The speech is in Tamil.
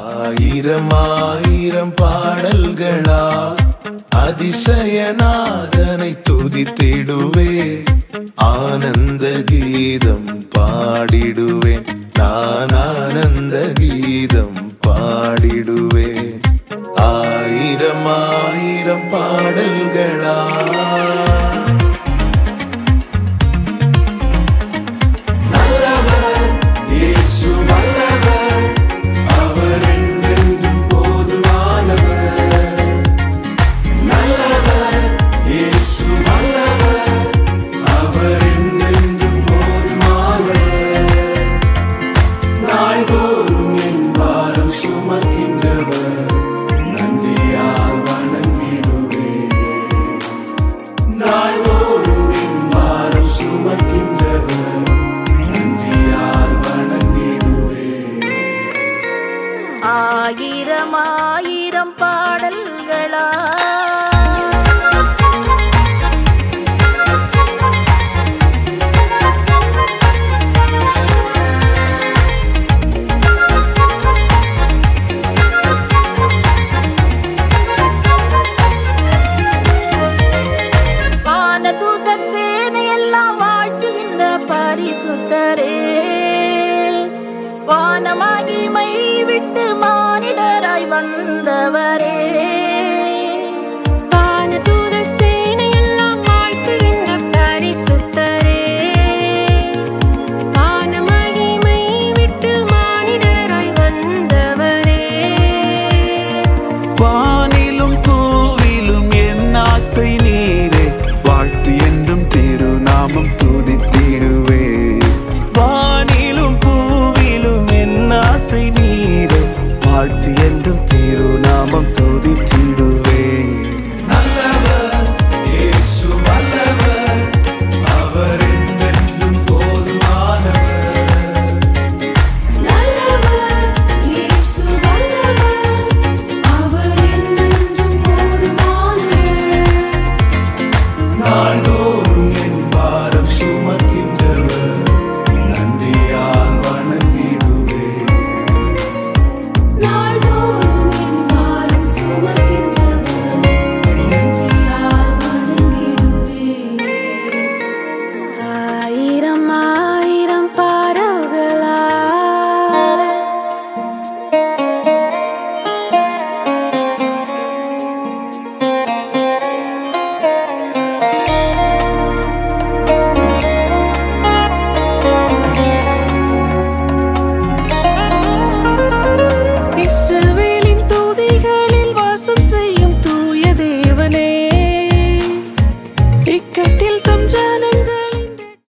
ஆயிரம் ஆயிரம் பாடல்களா அதிசயநாதனை துதித்திடுவே, ஆனந்த கீதம் பாடிடுவேன், நான் ஆனந்த கீதம் பாடிடுவேன். ஆயிரம் ஆயிரம் பாடல்களா ஆயிரம் ஆயிரம் பாடல்களா வானதூதர் சேனையெல்லாம் வாழ்த்துகின்ற பரிசுத்தரே, வானமகிமை விட்டு மானிடராய் வந்தவரே. வானதூதர் சேனையெல்லாம் வாழ்த்துகின்ற பரிசுத்தரே, வானமகிமை விட்டு மானிடராய் வந்தவரே. வானிலும் பூவிலும் என் ஆசை நீரே, வாழ்த்து என்றும் திருநாமம் துதித்திடுவே. வானிலும் பூவிலும் என் ஆசை நீரே, வாழ்த்து